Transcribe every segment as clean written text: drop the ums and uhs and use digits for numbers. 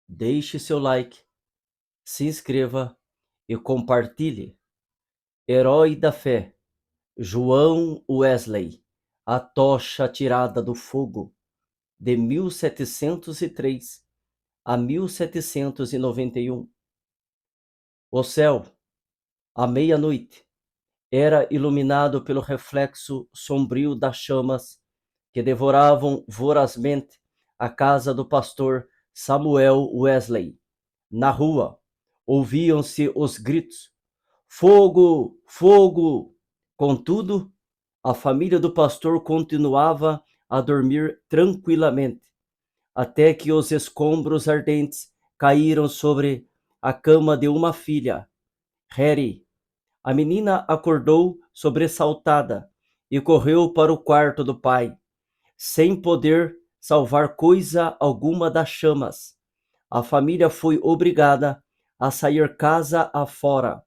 Deixe seu like, se inscreva e compartilhe. Herói da fé, João Wesley, a tocha tirada do fogo, de 1703 a 1791. O céu, à meia-noite, era iluminado pelo reflexo sombrio das chamas que devoravam vorazmente a casa do pastor Samuel Wesley. Na rua, ouviam-se os gritos: "Fogo! Fogo!" Contudo, a família do pastor continuava a dormir tranquilamente, até que os escombros ardentes caíram sobre a cama de uma filha, Harry. A menina acordou sobressaltada e correu para o quarto do pai, sem poder salvar coisa alguma das chamas. A família foi obrigada a sair casa afora,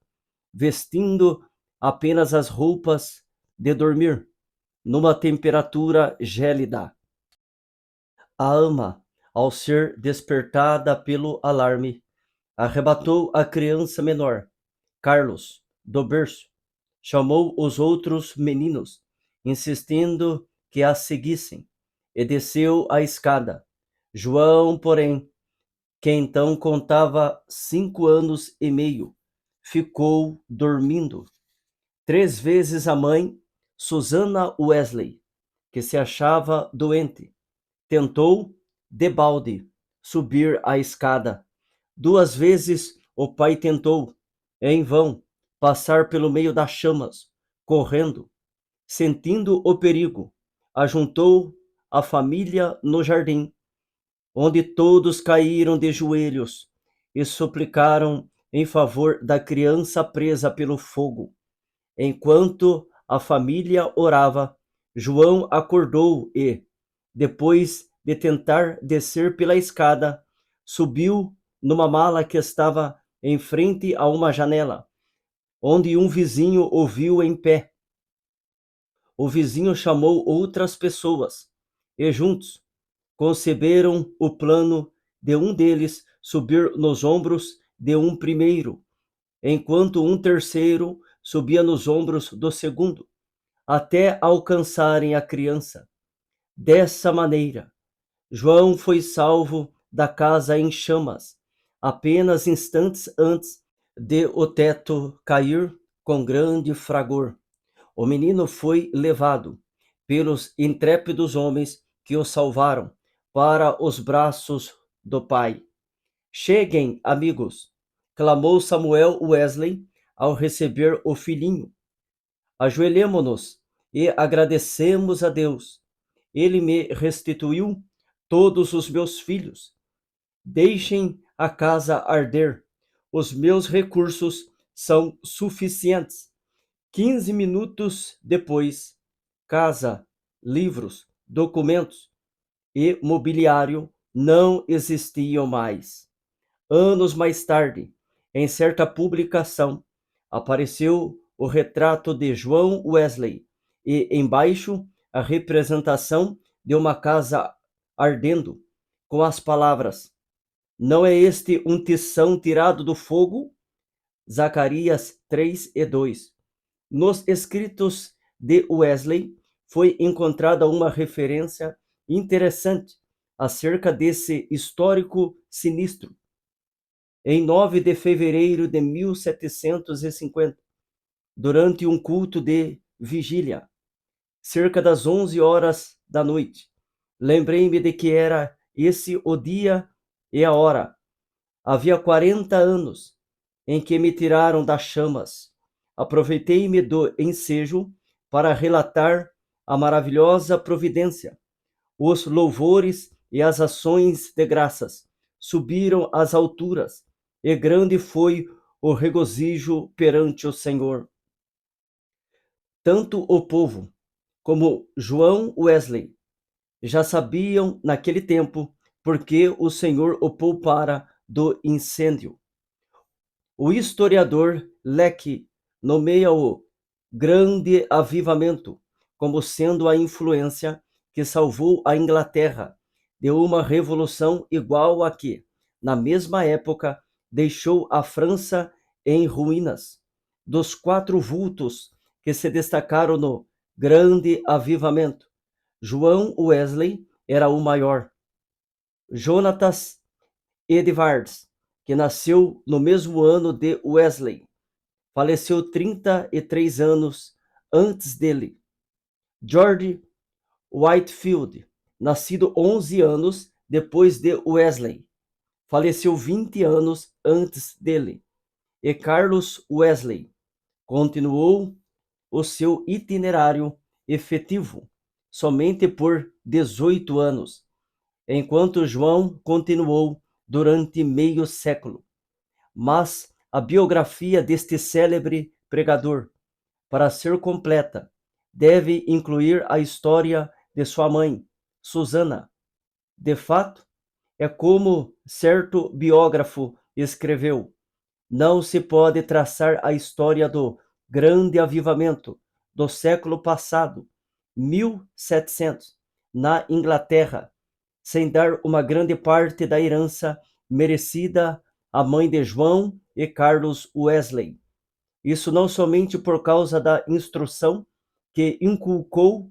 vestindo apenas as roupas de dormir, numa temperatura gélida. A ama, ao ser despertada pelo alarme, arrebatou a criança menor, Carlos, do berço, chamou os outros meninos, insistindo que a seguissem, e desceu a escada. João, porém, que então contava 5 anos e meio, ficou dormindo. 3 vezes a mãe, Susana Wesley, que se achava doente, tentou, debalde, subir a escada. 2 vezes o pai tentou, em vão, passar pelo meio das chamas, correndo. Sentindo o perigo, ajuntou a família no jardim, onde todos caíram de joelhos e suplicaram em favor da criança presa pelo fogo. Enquanto a família orava, João acordou e, depois de tentar descer pela escada, subiu numa mala que estava em frente a uma janela, onde um vizinho o viu em pé. O vizinho chamou outras pessoas e juntos conceberam o plano de um deles subir nos ombros de um primeiro, enquanto um terceiro subia nos ombros do segundo, até alcançarem a criança. Dessa maneira, João foi salvo da casa em chamas, apenas instantes antes de o teto cair com grande fragor. O menino foi levado pelos intrépidos homens que o salvaram para os braços do pai. "Cheguem, amigos!" clamou Samuel Wesley ao receber o filhinho. "Ajoelhemo-nos e agradecemos a Deus. Ele me restituiu todos os meus filhos. Deixem a casa arder. Os meus recursos são suficientes." 15 minutos depois, casa, livros, documentos e mobiliário não existiam mais. Anos mais tarde, em certa publicação, apareceu o retrato de João Wesley e, embaixo, a representação de uma casa ardendo, com as palavras: "Não é este um tição tirado do fogo?" Zacarias 3:2. Nos escritos de Wesley foi encontrada uma referência interessante acerca desse histórico sinistro. Em 9 de fevereiro de 1750, durante um culto de vigília, cerca das 11 horas da noite, lembrei-me de que era esse o dia e a hora. Havia 40 anos em que me tiraram das chamas. Aproveitei-me do ensejo para relatar a maravilhosa providência. Os louvores e as ações de graças subiram às alturas, e grande foi o regozijo perante o Senhor. Tanto o povo como João Wesley já sabiam naquele tempo porque o Senhor o poupara do incêndio. O historiador Leque nomeia o Grande Avivamento como sendo a influência que salvou a Inglaterra de uma revolução igual à que, na mesma época, deixou a França em ruínas. Dos 4 vultos que se destacaram no Grande Avivamento, João Wesley era o maior. Jonatas Edwards, que nasceu no mesmo ano de Wesley, faleceu 33 anos antes dele. George Whitefield, nascido 11 anos depois de Wesley, faleceu 20 anos antes dele. E Carlos Wesley continuou o seu itinerário efetivo somente por 18 anos, enquanto João continuou durante meio século. Mas a biografia deste célebre pregador, para ser completa, deve incluir a história de sua mãe, Susana. De fato, é como certo biógrafo escreveu: não se pode traçar a história do grande avivamento do século passado, 1700, na Inglaterra, sem dar uma grande parte da herança merecida à mãe de João e Carlos Wesley. Isso não somente por causa da instrução que inculcou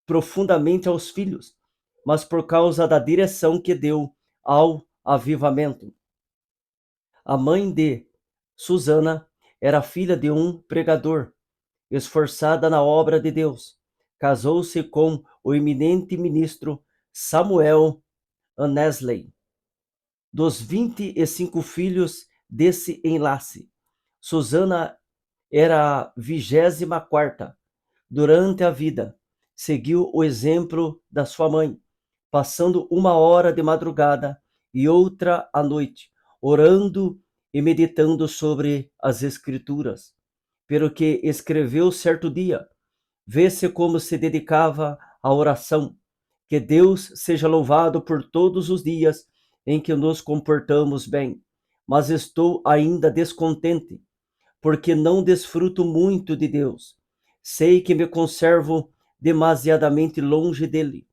profundamente aos filhos, mas por causa da direção que deu ao avivamento. A mãe de Susana era filha de um pregador, esforçada na obra de Deus. Casou-se com o eminente ministro Samuel Annesley. Dos 25 filhos desse enlace, Susana era a 24ª. Durante a vida, seguiu o exemplo da sua mãe, passando uma hora de madrugada e outra à noite, orando e meditando sobre as Escrituras. Pelo que escreveu certo dia, vê-se como se dedicava à oração. Que Deus seja louvado por todos os dias em que nos comportamos bem, mas estou ainda descontente, porque não desfruto muito de Deus. Sei que me conservo demasiadamente longe dele.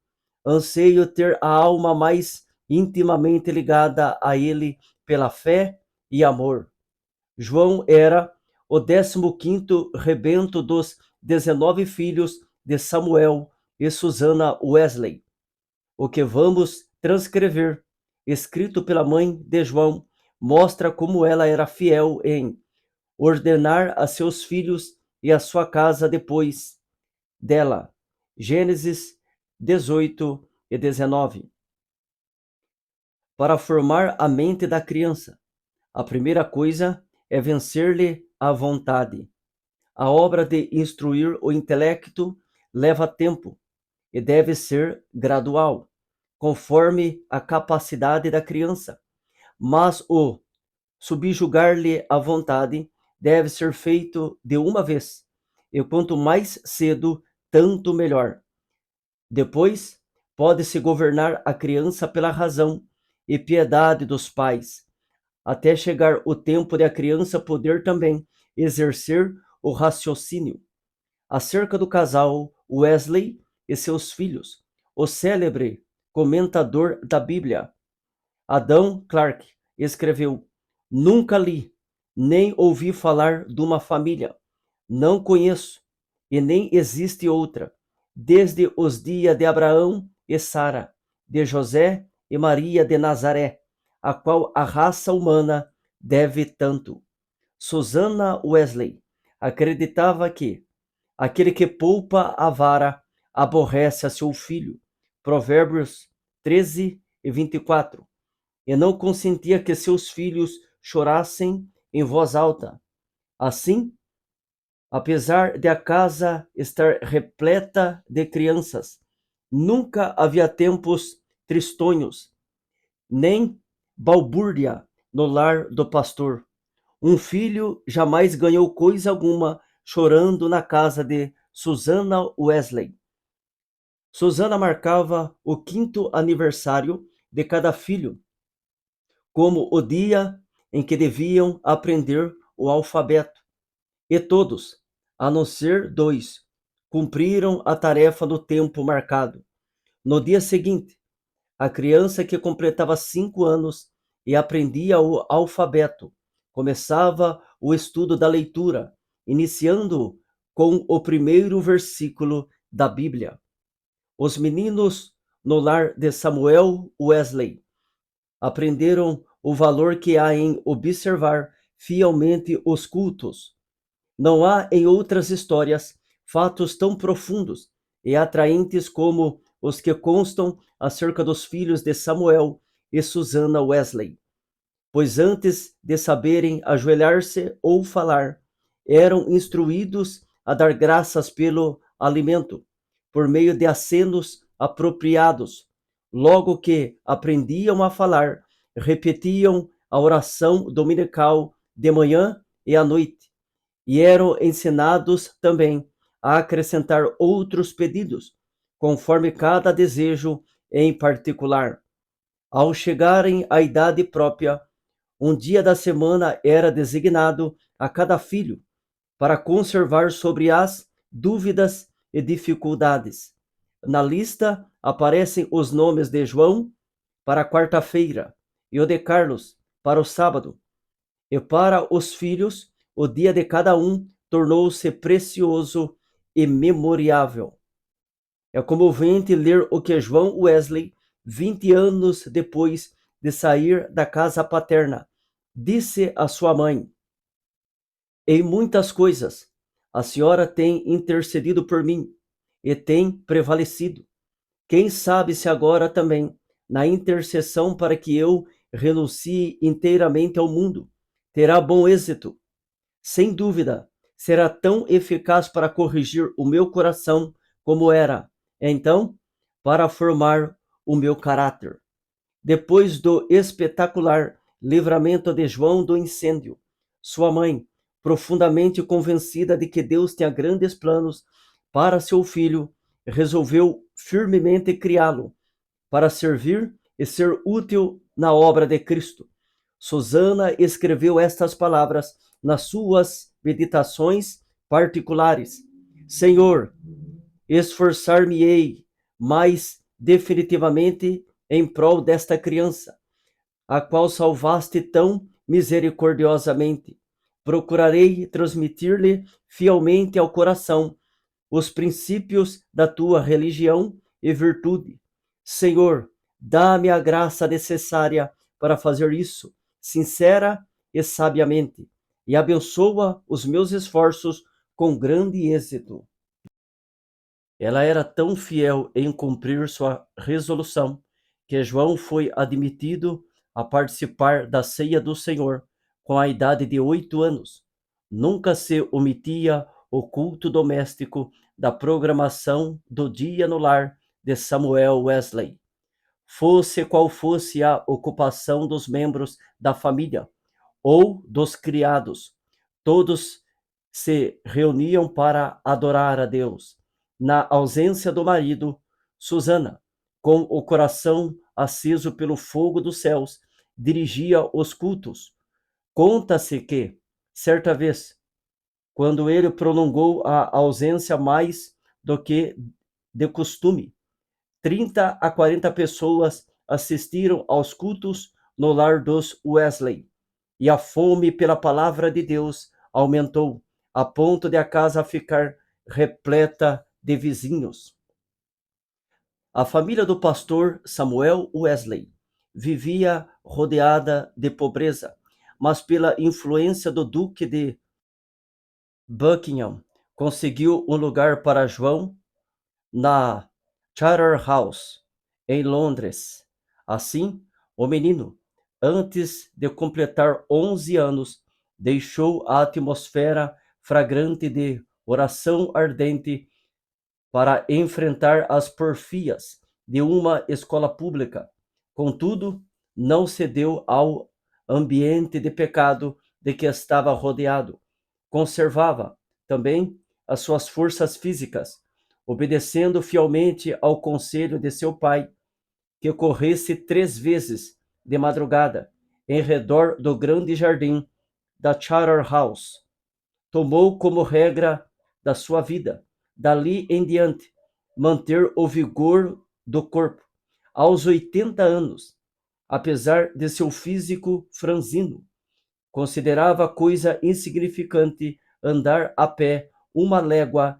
Anseio ter a alma mais intimamente ligada a ele pela fé e amor. João era o 15º rebento dos 19 filhos de Samuel e Susana Wesley. O que vamos transcrever, escrito pela mãe de João, mostra como ela era fiel em ordenar a seus filhos e a sua casa depois dela. Gênesis 18 e 19. Para formar a mente da criança, a primeira coisa é vencer-lhe a vontade. A obra de instruir o intelecto leva tempo e deve ser gradual, conforme a capacidade da criança, mas o subjugar-lhe a vontade deve ser feito de uma vez, e quanto mais cedo, tanto melhor. Depois, pode-se governar a criança pela razão e piedade dos pais, até chegar o tempo de a criança poder também exercer o raciocínio. Acerca do casal Wesley e seus filhos, o célebre comentador da Bíblia, Adam Clarke, escreveu: nunca li, nem ouvi falar de uma família. Não conheço, e nem existe outra, desde os dias de Abraão e Sara, de José e Maria de Nazaré, a qual a raça humana deve tanto. Susana Wesley acreditava que aquele que poupa a vara aborrece a seu filho. Provérbios 13 e 24. E não consentia que seus filhos chorassem em voz alta. Assim, apesar de a casa estar repleta de crianças, nunca havia tempos tristonhos, nem balbúrdia no lar do pastor. Um filho jamais ganhou coisa alguma chorando na casa de Susana Wesley. Susana marcava o 5º aniversário de cada filho como o dia em que deviam aprender o alfabeto. E todos, a não ser 2, cumpriram a tarefa no tempo marcado. No dia seguinte, a criança que completava 5 anos e aprendia o alfabeto. Começava o estudo da leitura, iniciando com o primeiro versículo da Bíblia. Os meninos no lar de Samuel Wesley aprenderam o valor que há em observar fielmente os cultos. Não há em outras histórias fatos tão profundos e atraentes como os que constam acerca dos filhos de Samuel e Susana Wesley, pois antes de saberem ajoelhar-se ou falar, eram instruídos a dar graças pelo alimento, por meio de acenos apropriados. Logo que aprendiam a falar, repetiam a oração dominical de manhã e à noite, e eram ensinados também a acrescentar outros pedidos, conforme cada desejo em particular. Ao chegarem à idade própria, um dia da semana era designado a cada filho para conservar sobre as dúvidas e dificuldades. Na lista aparecem os nomes de João para a quarta-feira e o de Carlos para o sábado. E para os filhos, o dia de cada um tornou-se precioso e memorável. É comovente ler o que João Wesley, 20 anos depois de sair da casa paterna, disse à sua mãe: em muitas coisas, a senhora tem intercedido por mim e tem prevalecido. Quem sabe se agora também, na intercessão para que eu renuncie inteiramente ao mundo, terá bom êxito. Sem dúvida, será tão eficaz para corrigir o meu coração como era, então, para formar o meu caráter. Depois do espetacular livramento de João do incêndio, sua mãe, profundamente convencida de que Deus tinha grandes planos para seu filho, resolveu firmemente criá-lo para servir e ser útil na obra de Cristo. Susana escreveu estas palavras nas suas meditações particulares: Senhor, esforçar-me-ei mais definitivamente em prol desta criança, a qual salvaste tão misericordiosamente. Procurarei transmitir-lhe fielmente ao coração os princípios da tua religião e virtude. Senhor, dá-me a graça necessária para fazer isso, sincera e sabiamente, e abençoa os meus esforços com grande êxito. Ela era tão fiel em cumprir sua resolução que João foi admitido a participar da ceia do Senhor com a idade de 8 anos. Nunca se omitia o culto doméstico da programação do dia no lar de Samuel Wesley. Fosse qual fosse a ocupação dos membros da família ou dos criados, todos se reuniam para adorar a Deus. Na ausência do marido, Susana, com o coração aceso pelo fogo dos céus, dirigia os cultos. Conta-se que, certa vez, quando ele prolongou a ausência mais do que de costume, 30 a 40 pessoas assistiram aos cultos no lar dos Wesley, e a fome pela palavra de Deus aumentou, a ponto de a casa ficar repleta de vizinhos. A família do pastor Samuel Wesley vivia rodeada de pobreza, mas pela influência do Duque de Buckingham, conseguiu um lugar para João na Charterhouse, em Londres. Assim, o menino, antes de completar 11 anos, deixou a atmosfera fragrante de oração ardente para enfrentar as porfias de uma escola pública. Contudo, não cedeu ao ambiente de pecado de que estava rodeado. Conservava também as suas forças físicas, obedecendo fielmente ao conselho de seu pai, que corresse 3 vezes de madrugada em redor do grande jardim da Charterhouse. Tomou como regra da sua vida, dali em diante, manter o vigor do corpo. Aos 80 anos, apesar de seu físico franzino. Considerava coisa insignificante andar a pé 1,5 léguas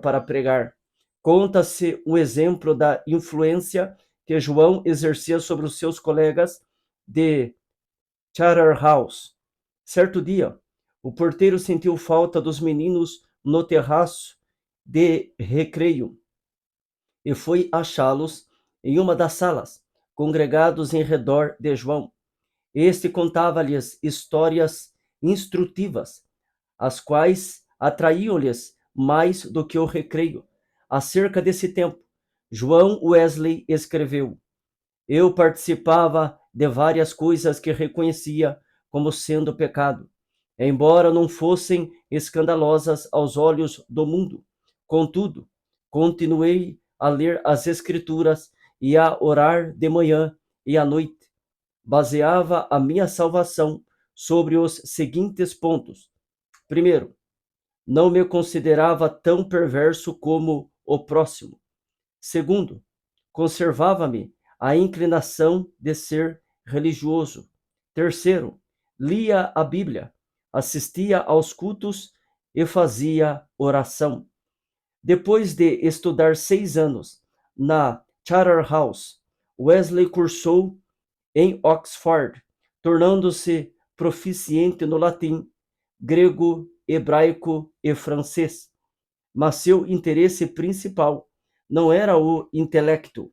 para pregar. Conta-se um exemplo da influência que João exercia sobre os seus colegas de Charterhouse. Certo dia, o porteiro sentiu falta dos meninos no terraço de recreio e foi achá-los em uma das salas, congregados em redor de João. Este contava-lhes histórias instrutivas, as quais atraíam-lhes mais do que o recreio. Acerca desse tempo, João Wesley escreveu: Eu participava de várias coisas que reconhecia como sendo pecado, embora não fossem escandalosas aos olhos do mundo. Contudo, continuei a ler as Escrituras e a orar de manhã e à noite. Baseava a minha salvação sobre os seguintes pontos. Primeiro, não me considerava tão perverso como o próximo. Segundo, conservava-me a inclinação de ser religioso. Terceiro, lia a Bíblia, assistia aos cultos e fazia oração. Depois de estudar 6 anos na Charterhouse, Wesley cursou em Oxford, tornando-se proficiente no latim, grego, hebraico e francês. Mas seu interesse principal não era o intelecto.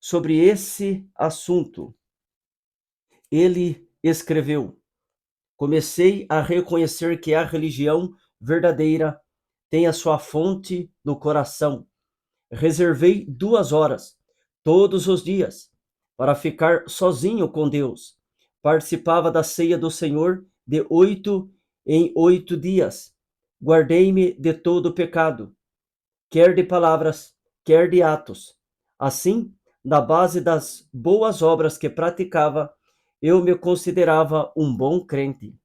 Sobre esse assunto, ele escreveu: Comecei a reconhecer que a religião verdadeira tem a sua fonte no coração. Reservei 2 horas todos os dias para ficar sozinho com Deus. Participava da ceia do Senhor de 8 em 8 dias. Guardei-me de todo pecado, quer de palavras, quer de atos. Assim, na base das boas obras que praticava, eu me considerava um bom crente.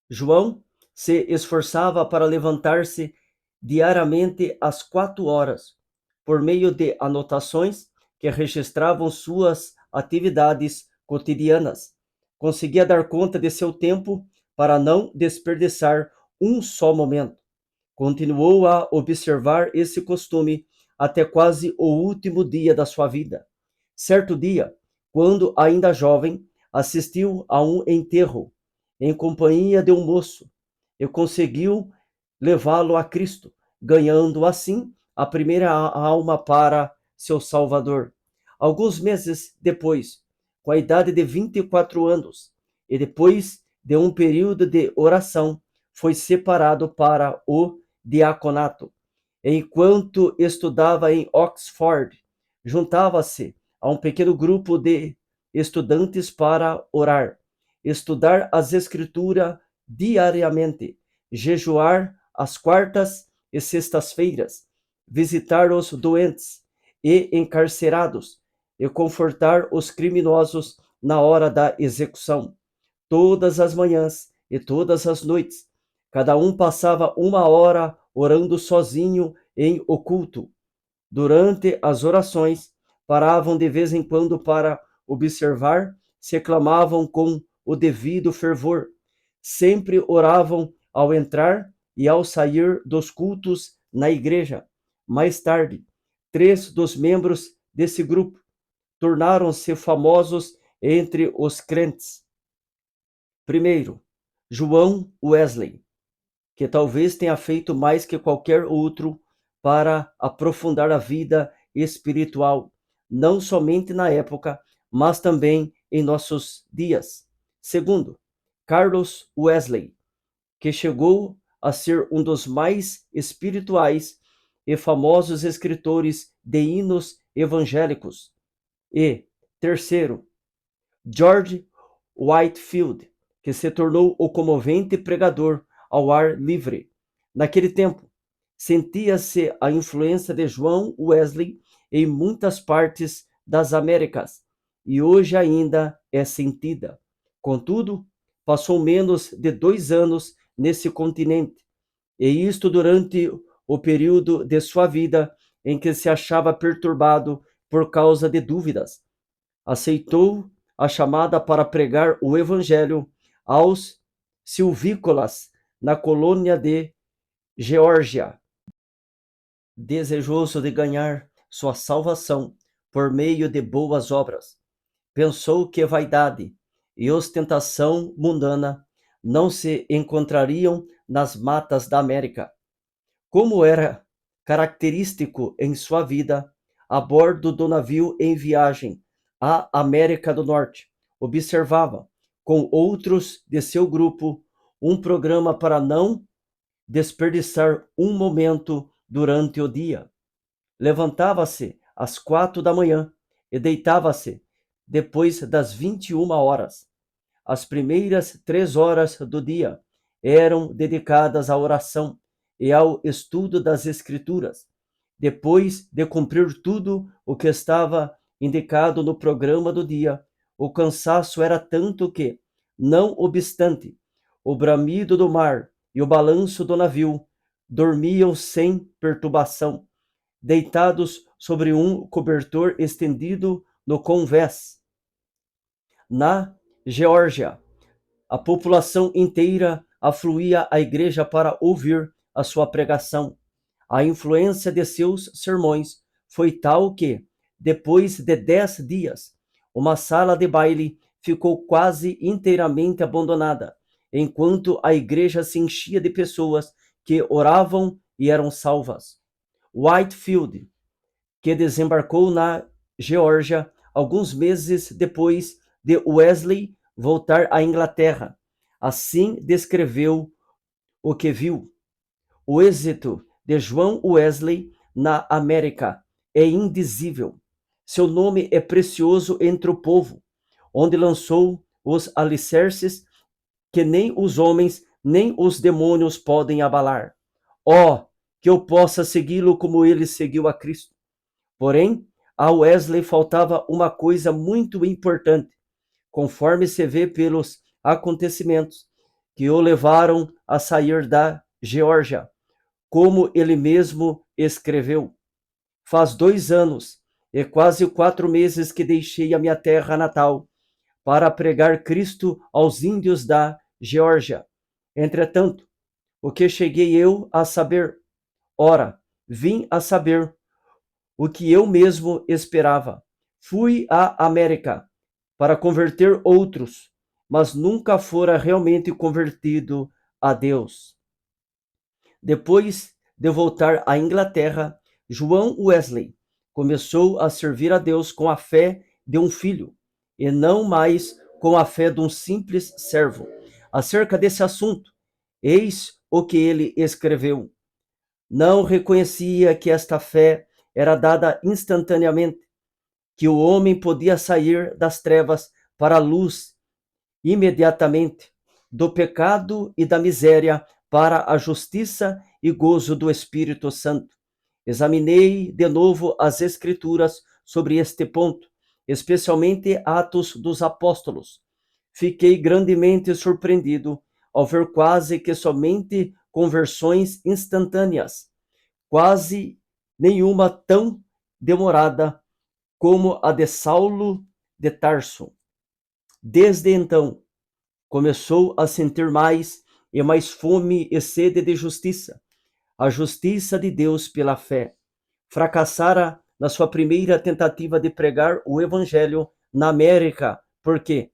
João se esforçava para levantar-se diariamente às 4 horas, por meio de anotações que registravam suas atividades cotidianas. Conseguia dar conta de seu tempo para não desperdiçar um só momento. Continuou a observar esse costume até quase o último dia da sua vida. Certo dia, quando ainda jovem, assistiu a um enterro em companhia de um moço e conseguiu levá-lo a Cristo, ganhando assim a primeira alma para seu Salvador. Alguns meses depois, com a idade de 24 anos, e depois de um período de oração, foi separado para o diaconato. Enquanto estudava em Oxford, juntava-se a um pequeno grupo de estudantes para orar, estudar as Escrituras diariamente, jejuar às quartas e sextas-feiras, visitar os doentes e encarcerados e confortar os criminosos na hora da execução. Todas as manhãs e todas as noites, cada um passava 1 hora orando sozinho em oculto. Durante as orações, paravam de vez em quando para observar se clamavam com o devido fervor. Sempre oravam ao entrar e ao sair dos cultos na igreja. Mais tarde, 3 dos membros desse grupo tornaram-se famosos entre os crentes. Primeiro, João Wesley, que talvez tenha feito mais que qualquer outro para aprofundar a vida espiritual, não somente na época, mas também em nossos dias. Segundo, Carlos Wesley, que chegou a ser um dos mais espirituais e famosos escritores de hinos evangélicos. E, terceiro, George Whitefield, que se tornou o comovente pregador ao ar livre. Naquele tempo, sentia-se a influência de João Wesley em muitas partes das Américas, e hoje ainda é sentida. Contudo, passou menos de 2 anos nesse continente, e isto durante o período de sua vida em que se achava perturbado por causa de dúvidas. aceitou a chamada para pregar o evangelho aos silvícolas na colônia de Geórgia. Desejoso de ganhar sua salvação por meio de boas obras, pensou que vaidade e ostentação mundana não se encontrariam nas matas da América. Como era característico em sua vida, a bordo do navio em viagem à América do Norte, observava, com outros de seu grupo, um programa para não desperdiçar um momento durante o dia. Levantava-se às 4 da manhã e deitava-se depois das 21 horas. As primeiras 3 horas do dia eram dedicadas à oração e ao estudo das Escrituras. Depois de cumprir tudo o que estava indicado no programa do dia, o cansaço era tanto que, não obstante o bramido do mar e o balanço do navio, dormiam sem perturbação, deitados sobre um cobertor estendido no convés. Na Geórgia, a população inteira afluía à igreja para ouvir a sua pregação. A influência de seus sermões foi tal que, depois de 10 dias, uma sala de baile ficou quase inteiramente abandonada, enquanto a igreja se enchia de pessoas que oravam e eram salvas. Whitefield, que desembarcou na Geórgia alguns meses depois de Wesley voltar à Inglaterra, assim descreveu o que viu. O êxito de João Wesley na América é indizível. Seu nome é precioso entre o povo, onde lançou os alicerces que nem os homens nem os demônios podem abalar. Oh, que eu possa segui-lo como ele seguiu a Cristo. Porém, a Wesley faltava uma coisa muito importante, conforme se vê pelos acontecimentos que o levaram a sair da Geórgia. Como ele mesmo escreveu: faz 2 anos e quase 4 meses que deixei a minha terra natal para pregar Cristo aos índios da Geórgia. Entretanto, o que cheguei eu a saber? Ora, vim a saber o que eu mesmo esperava. Fui à América para converter outros, mas nunca fora realmente convertido a Deus. Depois de voltar à Inglaterra, João Wesley começou a servir a Deus com a fé de um filho, e não mais com a fé de um simples servo. Acerca desse assunto, eis o que ele escreveu: não reconhecia que esta fé era dada instantaneamente, que o homem podia sair das trevas para a luz imediatamente, do pecado e da miséria para a justiça e gozo do Espírito Santo. Examinei de novo as Escrituras sobre este ponto, especialmente Atos dos Apóstolos. Fiquei grandemente surpreendido ao ver quase que somente conversões instantâneas, quase nenhuma tão demorada como a de Saulo de Tarso. Desde então, começou a sentir mais e mais fome e sede de justiça, a justiça de Deus pela fé. Fracassara na sua primeira tentativa de pregar o evangelho na América, porque,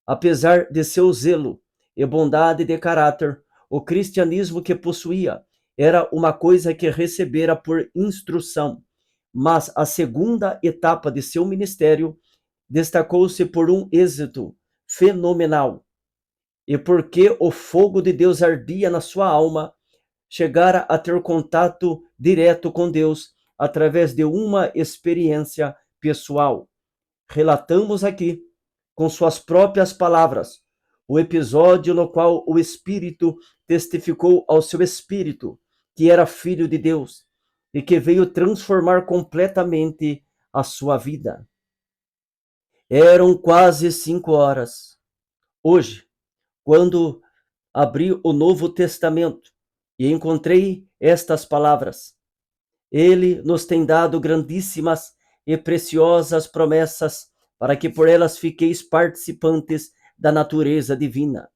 apesar de seu zelo e bondade de caráter, o cristianismo que possuía era uma coisa que recebera por instrução. Mas a segunda etapa de seu ministério destacou-se por um êxito fenomenal. E porque o fogo de Deus ardia na sua alma, chegara a ter contato direto com Deus através de uma experiência pessoal. Relatamos aqui, com suas próprias palavras, o episódio no qual o Espírito testificou ao seu espírito que era filho de Deus e que veio transformar completamente a sua vida. Eram quase 5 horas. Hoje, quando abri o Novo Testamento e encontrei estas palavras: ele nos tem dado grandíssimas e preciosas promessas para que por elas fiqueis participantes da natureza divina.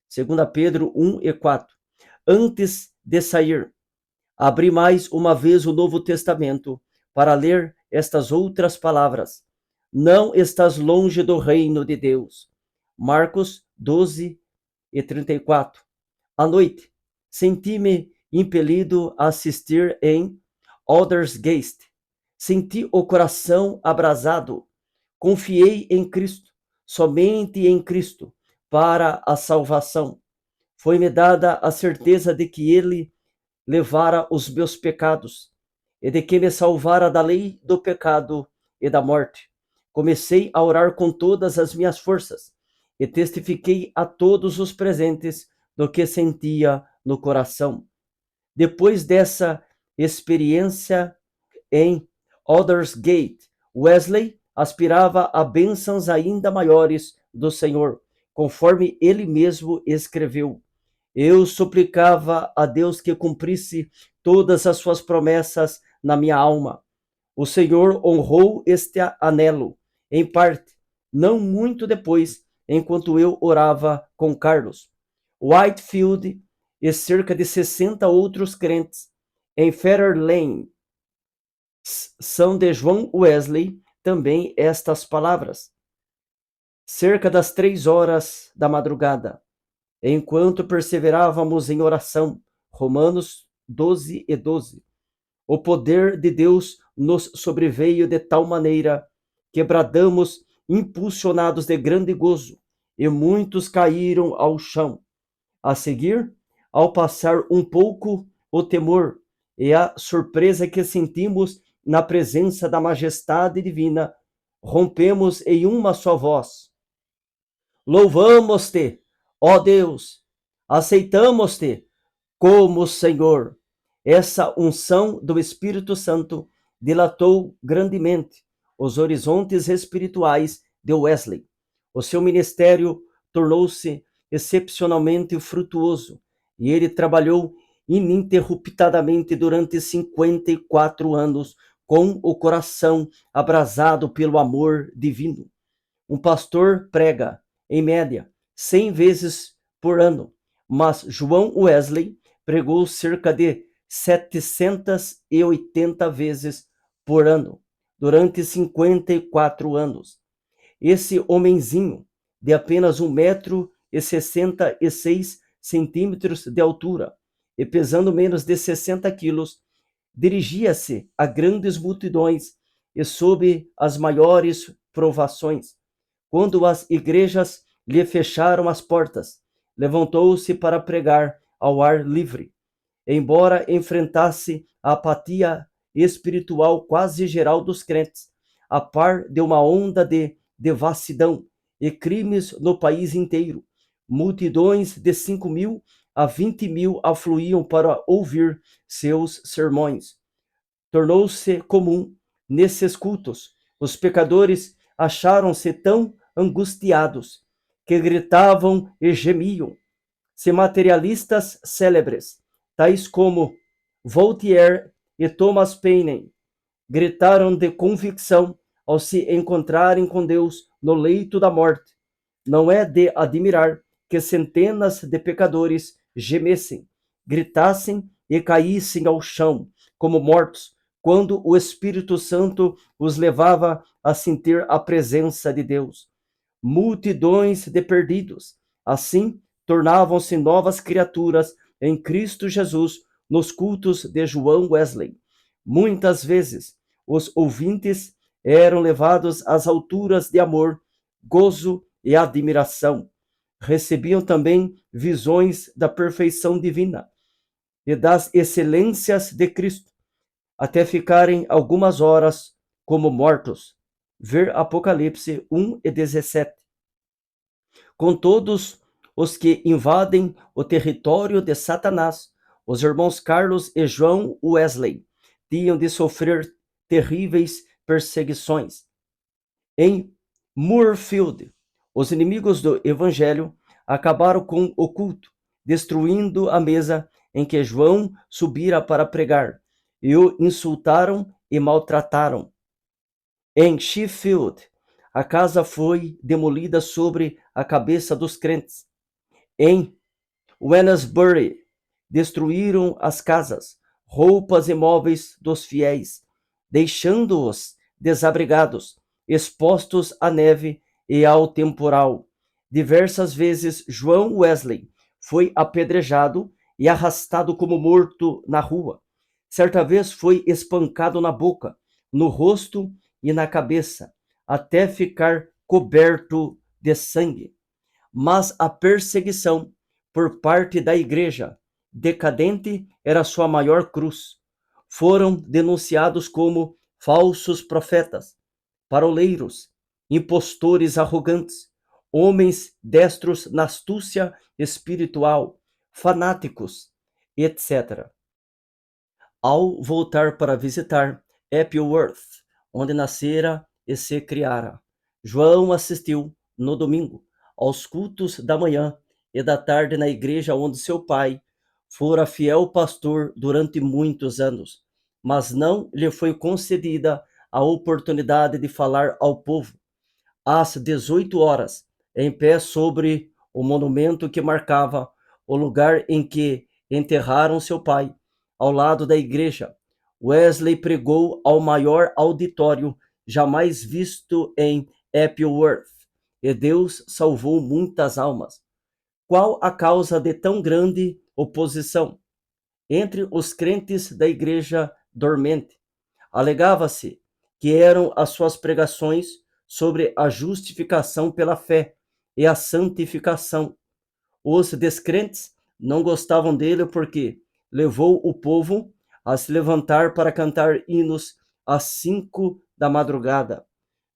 2 Pedro 1:4. Antes de sair, abri mais uma vez o Novo Testamento para ler estas outras palavras. Não estás longe do reino de Deus. Marcos 12:34. À noite, senti-me impelido a assistir em Aldersgate. Senti o coração abrasado. Confiei em Cristo, somente em Cristo, para a salvação. Foi-me dada a certeza de que Ele levara os meus pecados e de que me salvara da lei do pecado e da morte. Comecei a orar com todas as minhas forças e testifiquei a todos os presentes do que sentia no coração. Depois dessa experiência em Aldersgate, Wesley aspirava a bênçãos ainda maiores do Senhor, conforme ele mesmo escreveu. Eu suplicava a Deus que cumprisse todas as suas promessas na minha alma. O Senhor honrou este anelo, em parte, não muito depois, enquanto eu orava com Carlos Whitefield e cerca de 60 outros crentes em Fetter Lane, são de João Wesley também estas palavras. Cerca das 3 horas da madrugada, enquanto perseverávamos em oração, Romanos 12:12, o poder de Deus nos sobreveio de tal maneira que bradamos impulsionados de grande gozo, e muitos caíram ao chão. A seguir, ao passar um pouco o temor e a surpresa que sentimos na presença da majestade divina, rompemos em uma só voz: louvamos-te, ó Deus, aceitamos-te como Senhor. Essa unção do Espírito Santo dilatou grandemente os horizontes espirituais de Wesley. O seu ministério tornou-se excepcionalmente frutuoso e ele trabalhou ininterruptamente durante 54 anos com o coração abrasado pelo amor divino. Um pastor prega, em média, 100 vezes por ano, mas João Wesley pregou cerca de 780 vezes por ano, durante 54 anos. Esse homenzinho, de apenas 1,66 m de altura e pesando menos de 60 quilos, dirigia-se a grandes multidões e sob as maiores provações. Quando as igrejas lhe fecharam as portas, levantou-se para pregar ao ar livre. Embora enfrentasse a apatia espiritual quase geral dos crentes, a par de uma onda de devassidão e crimes no país inteiro, multidões de 5.000 a 20.000 afluíam para ouvir seus sermões. Tornou-se comum nesses cultos. Os pecadores acharam-se tão angustiados que gritavam e gemiam. Se materialistas célebres, tais como Voltaire e Thomas Paine, gritaram de convicção ao se encontrarem com Deus no leito da morte, não é de admirar que centenas de pecadores gemessem, gritassem e caíssem ao chão como mortos, quando o Espírito Santo os levava a sentir a presença de Deus. Multidões de perdidos, assim, tornavam-se novas criaturas em Cristo Jesus nos cultos de João Wesley. Muitas vezes, os ouvintes eram levados às alturas de amor, gozo e admiração. Recebiam também visões da perfeição divina e das excelências de Cristo, até ficarem algumas horas como mortos. Ver Apocalipse 1:17. Com todos os que invadem o território de Satanás, os irmãos Carlos e João Wesley tinham de sofrer terríveis perseguições. Em Moorfield, os inimigos do Evangelho acabaram com o culto, destruindo a mesa em que João subira para pregar, e o insultaram e maltrataram. Em Sheffield, A casa foi demolida sobre a cabeça dos crentes. Em Wednesbury, destruíram as casas, roupas e móveis dos fiéis, deixando-os desabrigados, expostos à neve e ao temporal. Diversas vezes João Wesley foi apedrejado e arrastado como morto na rua. Certa vez foi espancado na boca, no rosto e na cabeça, até ficar coberto de sangue. Mas a perseguição por parte da igreja decadente era sua maior cruz. Foram denunciados como falsos profetas, paroleiros, impostores arrogantes, homens destros na astúcia espiritual, fanáticos, etc. Ao voltar para visitar Epworth, onde nascera e se criara, João assistiu, no domingo, aos cultos da manhã e da tarde na igreja onde seu pai fora fiel pastor durante muitos anos, mas não lhe foi concedida a oportunidade de falar ao povo. Às 18 horas, em pé sobre o monumento que marcava o lugar em que enterraram seu pai, ao lado da igreja, Wesley pregou ao maior auditório jamais visto em Epworth, e Deus salvou muitas almas. Qual a causa de tão grande oposição entre os crentes da igreja dormente? Alegava-se que eram as suas pregações sobre a justificação pela fé e a santificação. Os descrentes não gostavam dele porque levou o povo a se levantar para cantar hinos às 5 da madrugada.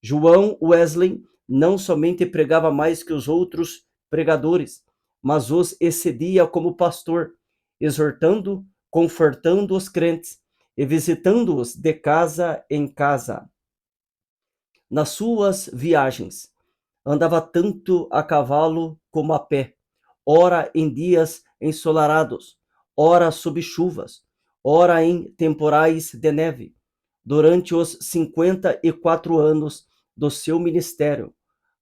João Wesley não somente pregava mais que os outros pregadores, mas os excedia como pastor, exortando, confortando os crentes e visitando-os de casa em casa. Nas suas viagens, andava tanto a cavalo como a pé, ora em dias ensolarados, ora sob chuvas, ora em temporais de neve. Durante os 54 anos do seu ministério,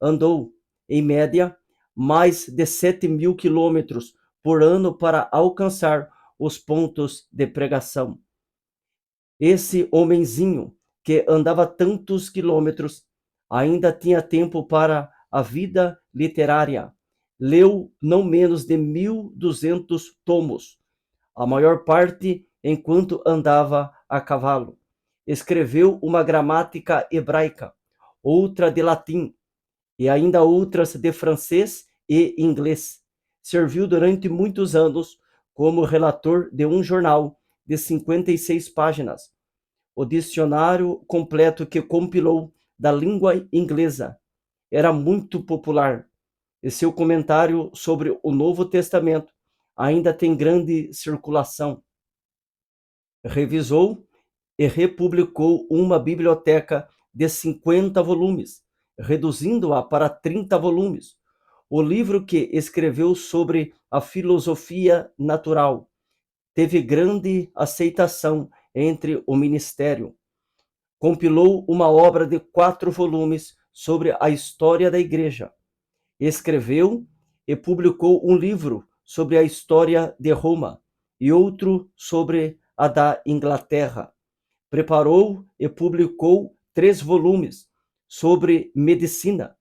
andou, em média, mais de 7.000 quilômetros por ano para alcançar os pontos de pregação. Esse homenzinho que andava tantos quilômetros ainda tinha tempo para a vida literária. Leu não menos de 1.200 tomos, a maior parte enquanto andava a cavalo. Escreveu uma gramática hebraica, outra de latim, e ainda outras de francês e inglês. Serviu durante muitos anos como relator de um jornal de 56 páginas, o dicionário completo que compilou da língua inglesa. Era muito popular, e seu comentário sobre o Novo Testamento ainda tem grande circulação. Revisou e republicou uma biblioteca de 50 volumes, reduzindo-a para 30 volumes. O livro que escreveu sobre a filosofia natural teve grande aceitação entre o ministério. Compilou uma obra de 4 volumes sobre a história da igreja. Escreveu e publicou um livro sobre a história de Roma e outro sobre a da Inglaterra. Preparou e publicou 3 volumes sobre medicina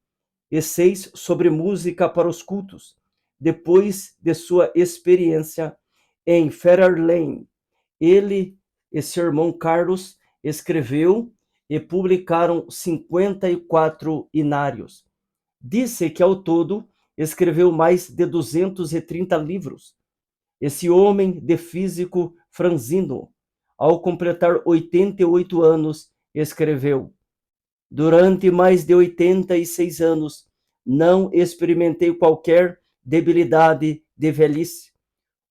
e 6 sobre música para os cultos. Depois de sua experiência em Fetter Lane, ele e seu irmão Carlos escreveu e publicaram 54 inários. Disse que ao todo escreveu mais de 230 livros. Esse homem de físico franzino, ao completar 88 anos, escreveu: durante mais de 86 anos, não experimentei qualquer debilidade de velhice.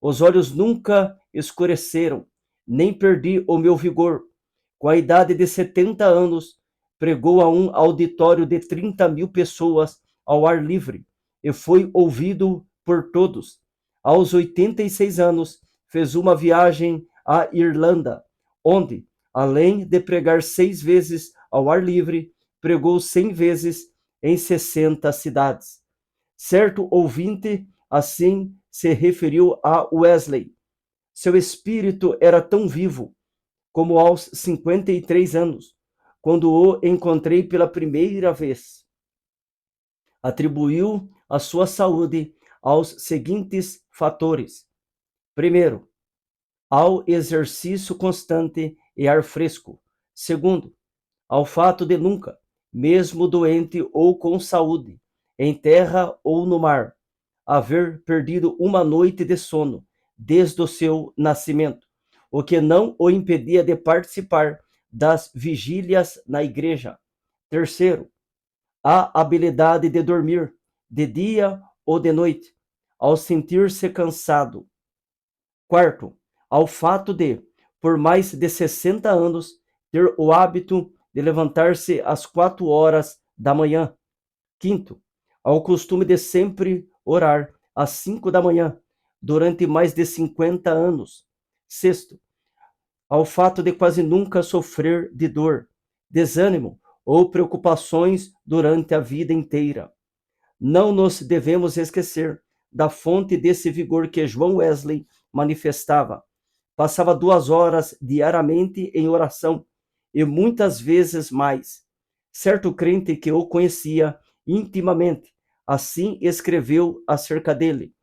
Os olhos nunca escureceram, nem perdi o meu vigor. Com a idade de 70 anos, pregou a um auditório de 30.000 pessoas ao ar livre e foi ouvido por todos. Aos 86 anos, fez uma viagem à Irlanda, onde, além de pregar 6 vezes ao ar livre, pregou 100 vezes em 60 cidades. Certo ouvinte assim se referiu a Wesley. Seu espírito era tão vivo como aos 53 anos, quando o encontrei pela primeira vez. Atribuiu a sua saúde aos seguintes fatores. Primeiro, ao exercício constante e ar fresco. Segundo, ao fato de nunca, mesmo doente ou com saúde, em terra ou no mar, haver perdido uma noite de sono desde o seu nascimento, o que não o impedia de participar das vigílias na igreja. Terceiro, a habilidade de dormir de dia ou de noite, ao sentir-se cansado. Quarto, ao fato de, por mais de 60 anos, ter o hábito de levantar-se às 4 horas da manhã. Quinto, ao costume de sempre orar às 5 da manhã, durante mais de 50 anos. Sexto, ao fato de quase nunca sofrer de dor, desânimo ou preocupações durante a vida inteira. Não nos devemos esquecer da fonte desse vigor que João Wesley manifestava. Passava 2 horas diariamente em oração e muitas vezes mais. Certo crente que o conhecia intimamente, assim escreveu acerca dele.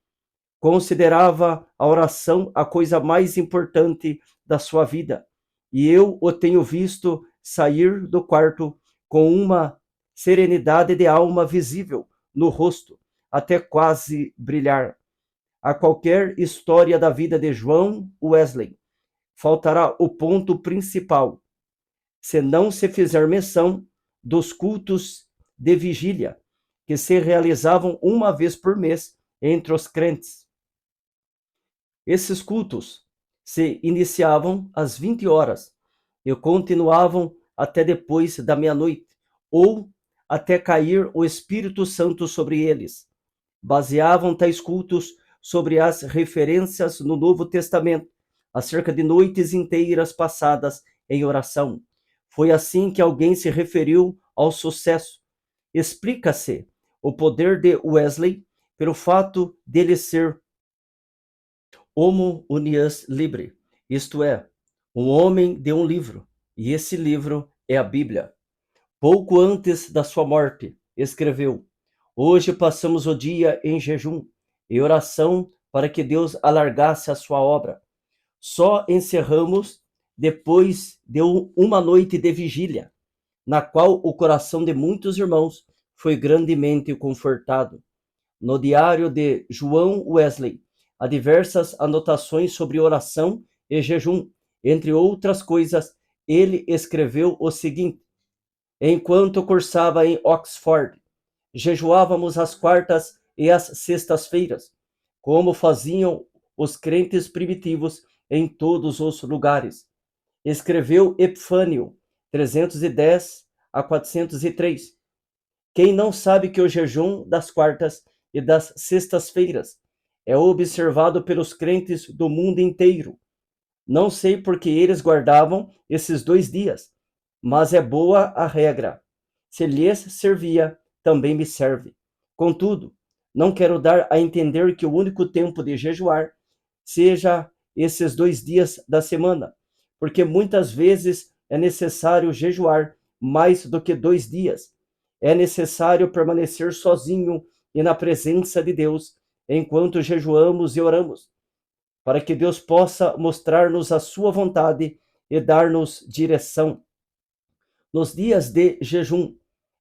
Considerava a oração a coisa mais importante da sua vida, e eu o tenho visto sair do quarto com uma serenidade de alma visível no rosto, até quase brilhar. A qualquer história da vida de João Wesley faltará o ponto principal, se não se fizer menção dos cultos de vigília, que se realizavam uma vez por mês entre os crentes. Esses cultos se iniciavam às 20 horas e continuavam até depois da meia-noite, ou até cair o Espírito Santo sobre eles. Baseavam tais cultos sobre as referências no Novo Testamento, acerca de noites inteiras passadas em oração. Foi assim que alguém se referiu ao sucesso. Explica-se o poder de Wesley pelo fato dele ser homo unius libre, isto é, um homem de um livro, e esse livro é a Bíblia. Pouco antes da sua morte, escreveu: hoje passamos o dia em jejum e oração para que Deus alargasse a sua obra. Só encerramos depois de uma noite de vigília, na qual o coração de muitos irmãos foi grandemente confortado. No diário de João Wesley, há diversas anotações sobre oração e jejum. Entre outras coisas, ele escreveu o seguinte: enquanto cursava em Oxford, jejuávamos às quartas e às sextas-feiras, como faziam os crentes primitivos em todos os lugares. Escreveu Epifânio, 310 a 403. Quem não sabe que o jejum das quartas e das sextas-feiras é observado pelos crentes do mundo inteiro? Não sei por que eles guardavam esses 2 dias, mas é boa a regra. Se lhes servia, também me serve. Contudo, não quero dar a entender que o único tempo de jejuar seja esses 2 dias da semana, porque muitas vezes é necessário jejuar mais do que 2 dias. É necessário permanecer sozinho e na presença de Deus enquanto jejuamos e oramos, para que Deus possa mostrar-nos a sua vontade e dar-nos direção. Nos dias de jejum,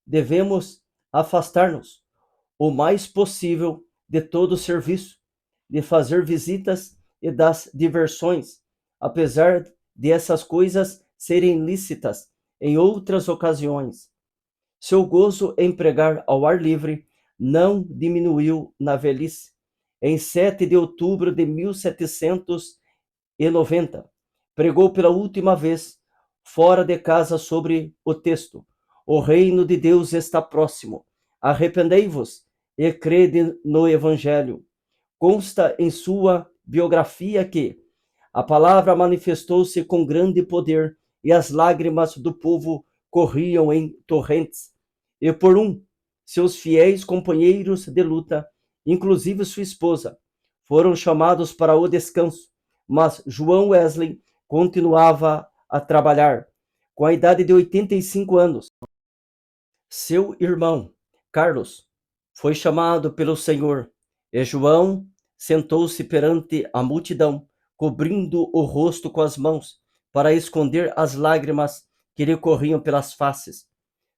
devemos afastar-nos o mais possível de todo serviço, de fazer visitas e das diversões, apesar de essas coisas serem lícitas em outras ocasiões. Seu gozo em pregar ao ar livre não diminuiu na velhice. Em 7 de outubro de 1790, pregou pela última vez fora de casa sobre o texto: o reino de Deus está próximo. Arrependei-vos e crede no Evangelho. Consta em sua biografia que a palavra manifestou-se com grande poder e as lágrimas do povo corriam em torrentes. E por seus fiéis companheiros de luta, inclusive sua esposa, foram chamados para o descanso, mas João Wesley continuava a trabalhar. Com a idade de 85 anos, seu irmão, Carlos, foi chamado pelo Senhor, e João sentou-se perante a multidão, cobrindo o rosto com as mãos, para esconder as lágrimas que lhe corriam pelas faces.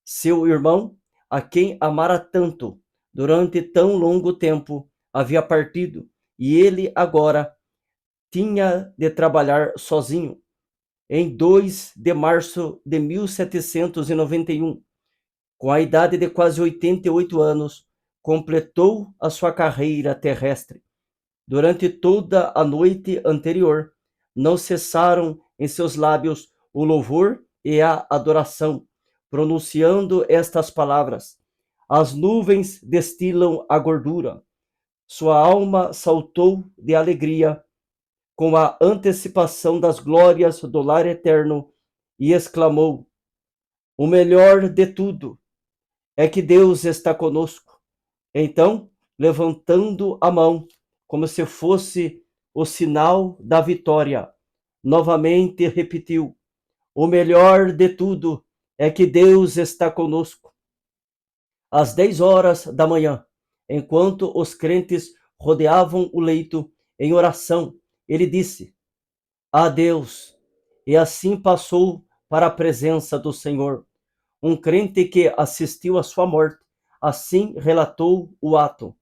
Seu irmão, a quem amara tanto durante tão longo tempo, havia partido, e ele agora tinha de trabalhar sozinho. Em 2 de março de 1791, com a idade de quase 88 anos, completou a sua carreira terrestre. Durante toda a noite anterior, não cessaram em seus lábios o louvor e a adoração, pronunciando estas palavras: as nuvens destilam a gordura. Sua alma saltou de alegria com a antecipação das glórias do lar eterno e exclamou: o melhor de tudo é que Deus está conosco. Então, levantando a mão, como se fosse o sinal da vitória, novamente repetiu: o melhor de tudo é que Deus está conosco. Às 10 horas da manhã, enquanto os crentes rodeavam o leito em oração, ele disse: adeus. E assim passou para a presença do Senhor. Um crente que assistiu à sua morte, assim relatou o ato.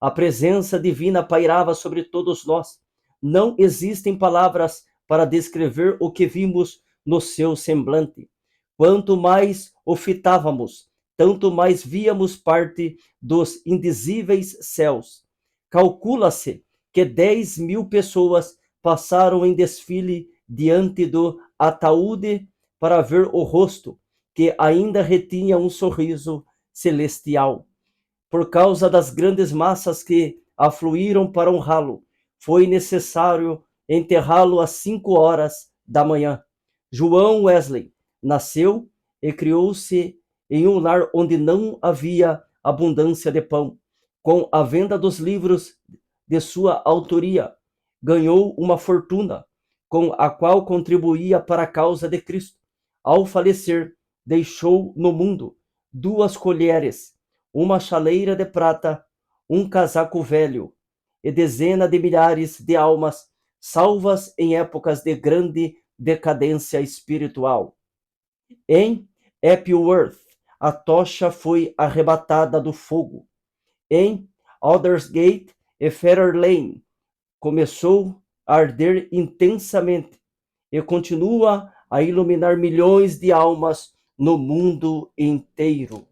A presença divina pairava sobre todos nós. Não existem palavras para descrever o que vimos no seu semblante. Quanto mais o fitávamos, tanto mais víamos parte dos indizíveis céus. Calcula-se que 10.000 pessoas passaram em desfile diante do ataúde para ver o rosto, que ainda retinha um sorriso celestial. Por causa das grandes massas que afluíram para honrá-lo, foi necessário enterrá-lo às 5 horas da manhã. João Wesley nasceu e criou-se em um lar onde não havia abundância de pão. Com a venda dos livros de sua autoria, ganhou uma fortuna, com a qual contribuía para a causa de Cristo. Ao falecer, deixou no mundo 2 colheres, uma chaleira de prata, um casaco velho, e dezenas de milhares de almas salvas em épocas de grande decadência espiritual. Em Epworth, a tocha foi arrebatada do fogo. Em Aldersgate e Fetter Lane, começou a arder intensamente e continua a iluminar milhões de almas no mundo inteiro.